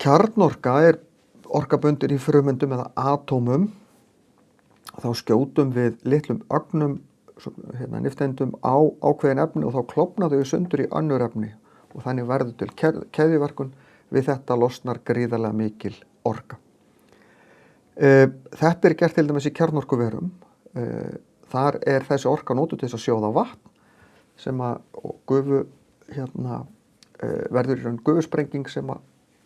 Kjarnorka orkabundin í frumeindum eða atómum. Þá skjótum við litlum ögnum, nifteindum á ákveðin efni og þá klofna þau sundur í önnur efni og þannig verður til keðjuverkun. Við þetta losnar gríðarlega mikil orka. Þetta gert til dæmis í kjarnorkuverum. Þar þessi orka notuð til þess að sjóða vatn sem og gufu verður í raun gufusprenging sem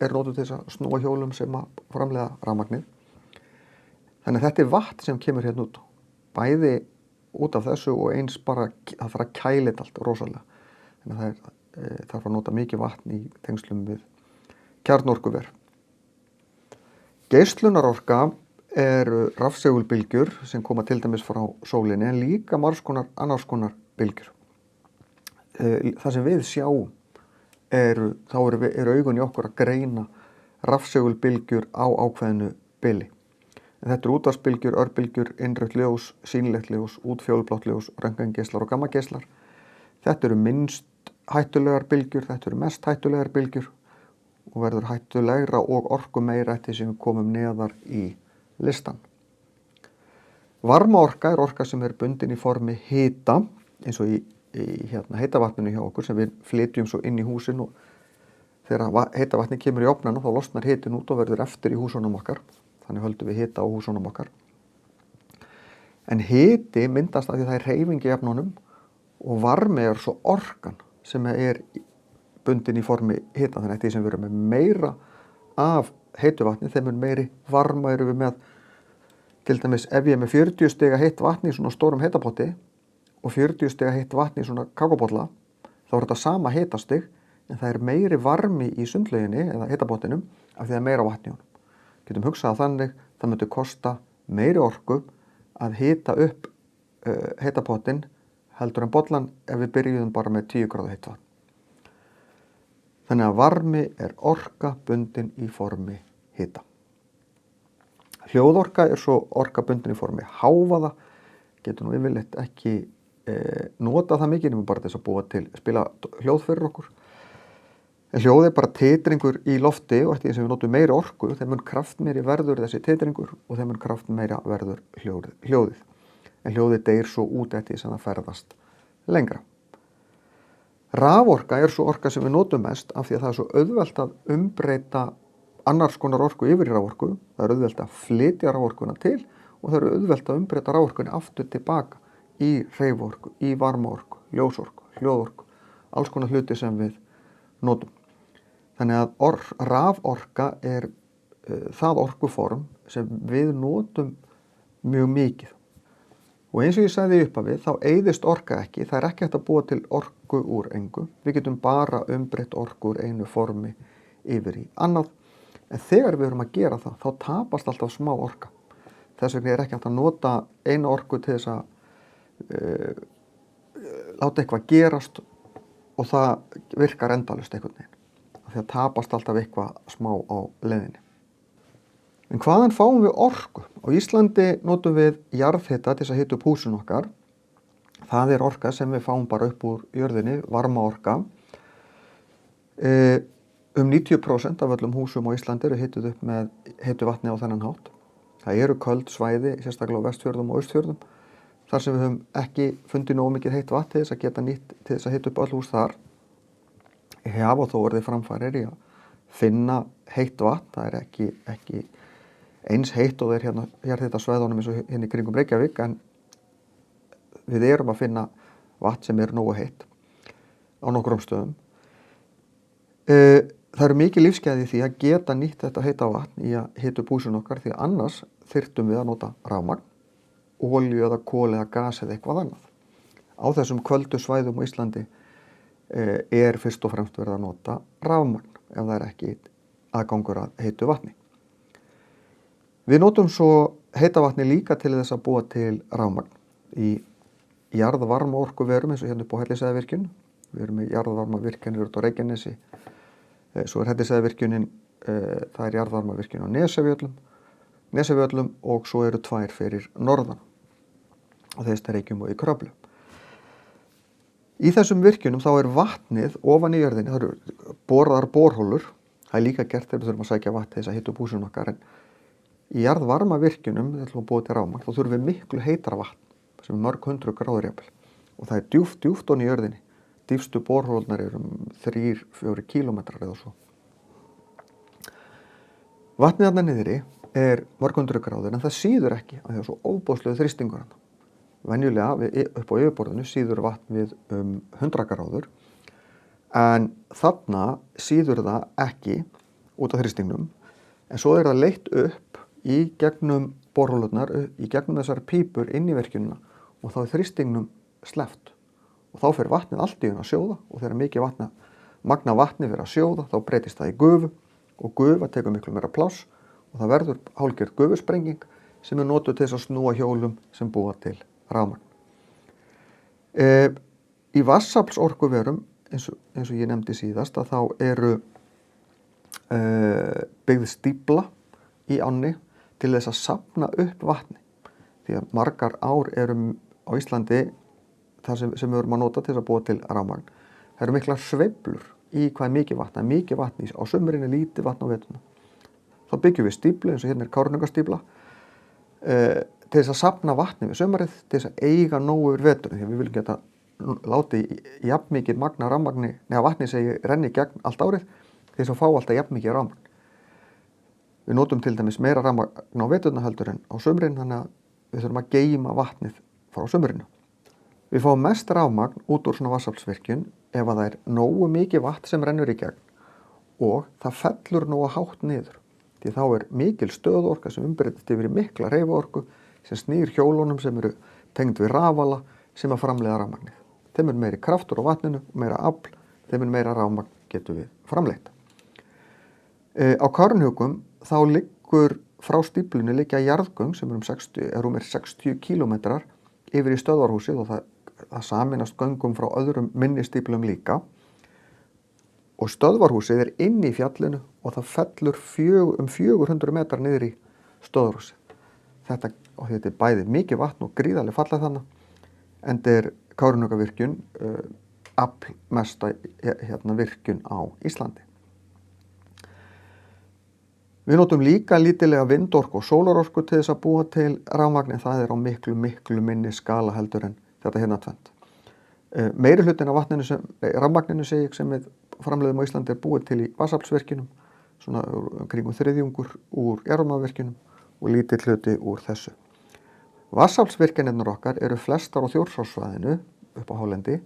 notuð til þess að snúa hjólum sem framleiða rafmagnið. Þannig að þetta vatn sem kemur hérna út, bæði út af þessu og eins bara það þarf að kæla þetta allt rosalega. Þannig að það þarf að nota mikið vatn í tengslum við kjarnorkuver. Geislunarorka eru rafsegulbylgjur sem koma til dæmis frá sólinni en líka annars konar bylgjur. Það sem við sjáum eru augun í okkur að greina rafsegulbylgjur á ákveðnu bili. En þetta eru útvarpsbylgjur, örbylgjur, innrautt ljós, sýnilegt ljós, útfjólublátt ljós, röntgengeislar og gammageislar. Þetta eru minnst hættulegar bylgjur, þetta eru mest hættulegar bylgjur og verður hættulegra og orku meira eftir sem við komum neðar í listan. Varmaorka orka sem bundin í formi hita, eins og í heitavatninu hjá okkur sem við flytjum svo inn í húsin og þegar heitavatni kemur í ofnana þá losnar hitin út og verður eftir í húsunum okkar. Þannig höldum við hita á húsunum okkar. En hiti myndast af því það hreyfing í efnunum og varmi svo orkan sem bundin í formi hita. Þannig að því sem við erum með meira af heitu vatni, þeim meiri varma erum við með. Til dæmis ef ég með 40 stiga heitt vatni í svona stórum heitapotti og 40 stiga heitt vatni í svona kakóbolla, þá þetta sama hitastig en það meiri varmi í sundlauginni eða heitapottinum af því það meira vatni í honum. Getum hugsað þannig, það myndi kosta meiri orku að hita upp heitapottin heldur en bollan ef við byrjuðum bara með 10 gráðu heitt vatn. Þannig að varmi orka bundin í formi hita. Hljóðorka svo orka bundin í formi hávaða. Getum yfirleitt ekki nota það mikið nema bara þess að búa til spila hljóð fyrir okkur. En hljóð bara titringur í lofti og eftir því sem við notum meiri orku, þeim mun kraftmeiri verður þessi titringur og þeim mun kraftmeira verður hljóðið. En hljóðið deyr svo út eftir því sem það ferðast lengra. Raforka svo orka sem við notum mest af því að það svo auðvelt að umbreyta annars konar orku yfir í raforku. Það auðvelt að flytja raforkuna til og það auðvelt að umbreyta raforkunni aftur tilbaka í hreyfiorku, í varmaorku, ljósorku, hljóðorku, alls konar hluti sem við notum. Þannig að raforka það orkuform sem við notum mjög mikið. Og eins og ég sagði í upphafi, þá eyðist orka ekki, það ekki hægt að búa til orku úr engu. Við getum bara umbreytt orku úr einu formi yfir í annað. En þegar við erum að gera það, þá tapast alltaf smá orka. Þess vegna ekki hægt að nota eina orku til þess að láta eitthvað gerast og það virkar endalaust einhvern veginn. Því að tapast alltaf eitthvað smá á leiðinni. En hvaðan fáum við orku? Á Íslandi notum við jarðhita til þess að hita upp húsin okkar. Það orka sem við fáum bara upp úr jörðinni, varmaorka. 90% af öllum húsum á Íslandi hituð upp með heitu vatni á þennan hátt. Það eru köld svæði, sérstaklega á Vestfjörðum og Austfjörðum, þar sem við höfum ekki fundið nógu mikið heitt vatn til þess að geta nýtt til þess að hita upp öll hús þar. Og þó orðið framfarir í að finna heitt vatn. Það ekki eins heitt og þetta svæðunum eins og hérna í kringum Reykjavík, en við erum að finna vatn sem nógu heitt á nokkrum stöðum. Það eru mikið lífsgæði í því að geta nýtt þetta heita vatn í að hita upp húsin okkar því að annars þyrftum við að nota rafmagn, olíu eða kol eða gas eða eitthvað annað. Á þessum köldu svæðum á Íslandi fyrst og fremst verið að nota rafmagn ef það ekki aðgangur að heitu vatni. Við notum svo heita vatni líka til þess að búa til rafmagn í jarðvarmaorkuverum eins og hérna upp á Hellisheiðarvirkjun. Við erum með jarðvarmavirkjanir út á Reykjanesi. Svo Hellisheiðarvirkjunin, það jarðvarmavirkjun á Nesjavöllum og svo eru 2 fyrir norðan á Þeistareykjum og í Kröflu. Í þessum virkjunum þá vatnið ofan í jörðinni, það eru boraðar borholur Það er líka gert þegar við þurfum að sækja vatn til þess að hita upp húsin okkar, en í jarðvarmavirkjunum, þegar við ætlum að búa til rafmagn, þá þurfum við miklu heitara vatn, sem er mörg 100 gráður jafnvel. Og það er djúpt ofan í jörðinni. Dýpstu borholurnar eru 3-4 kílómetrar eða svo. Vatnið þarna niðri er mörg 100 gráður, en það síður ekki, af því að það er svo óbóðslegur þrýstingur þarna. Venjulega upp á yfirborðinu síður vatn við 100 gráður, en þarna síður það ekki út af þrýstingnum, en svo er það leitt upp í gegnum borholurnar, í gegnum þessar pípur inn í virkjunina, og þá er þrýstingnum sleppt. Og þá fer vatnið allt í að sjóða, og þegar mikið magna vatni fyrir að sjóða, þá breytist það í gufu, og gufa tekur miklu meira pláss, og það verður hálfgerð gufusprenging sem er notuð til þess að snúa hjólum sem búa til rafmagn. Í vatnsaflsorkuverum, eins og ég nefndi síðast, að þá eru byggð stífla í ánni til þess að safna upp vatni. Því að margar ár eru á Íslandi, þar sem við erum að nota til þess að búa til rafmagn, það eru miklar sveiflur í hvað er mikið vatn. Það er mikið vatn á sumrin, er lítið vatn á veturna. Þá byggjum við stíflu, eins og hérna er Kárahnjúkastífla, til þess að safna vatni við sumarið, til þess að eiga nógu yfir veturinn, því að við viljum geta látið jafn mikið magna rafmagni, vatni sem renni gegn allt árið, til þess að fá alltaf jafn mikið rafmagn. Við notum til dæmis meira rafmagn á veturna heldur en á sumrin, þannig að við þurfum að geyma vatnið frá sumrinu. Við fáum mest rafmagn út úr svona vatnsaflsvirkjun ef að það er nógu mikið vatn sem rennur í gegn og það fellur nógu hátt niður. Því þá er mikil stöðuorka sem umbreytist yfir í mikla hreyfiorku sem snýr hjólunum sem eru tengd við rafala sem að framleiða rafmagnið. Þeim er meiri kraftur á vatninu, meira afl, þeim er meira rafmagn getur við framleitt. Á Kárahnjúkum þá liggur frá stíflunni liggja jarðgöng sem rúmir 60 kílómetrar yfir í stöðvarhúsið, og það saminast göngum frá öðrum minni stíflum líka. Og stöðvarhúsið er inn í fjallinu og það fellur 400 metrar niður í stöðvarhúsið. Þetta er bæði mikið vatn og gríðarleg fallið þannig, en þetta er Kárahnjúkavirkjun aflmesta virkjun á Íslandi. Við notum líka lítillega vindorku og sólarorku til þess að búa til rafmagn, en það er á miklu minni skala heldur en þetta hérna tvennt. Meiri hlutin af rafmagninu sem við framleiðum á Íslandi er búið til í vatnsaflsvirkjunum, svona kringum 1/3 úr jarðvarmavirkjunum og lítill hluti úr þessu. Vatnsaflsvirkjanirnar okkar eru flestar á Þjórsársvæðinu upp á hálendi,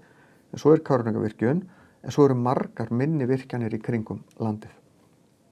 en svo er Kárahnjúkavirkjun, en svo eru margar minni virkjanir í kringum landið.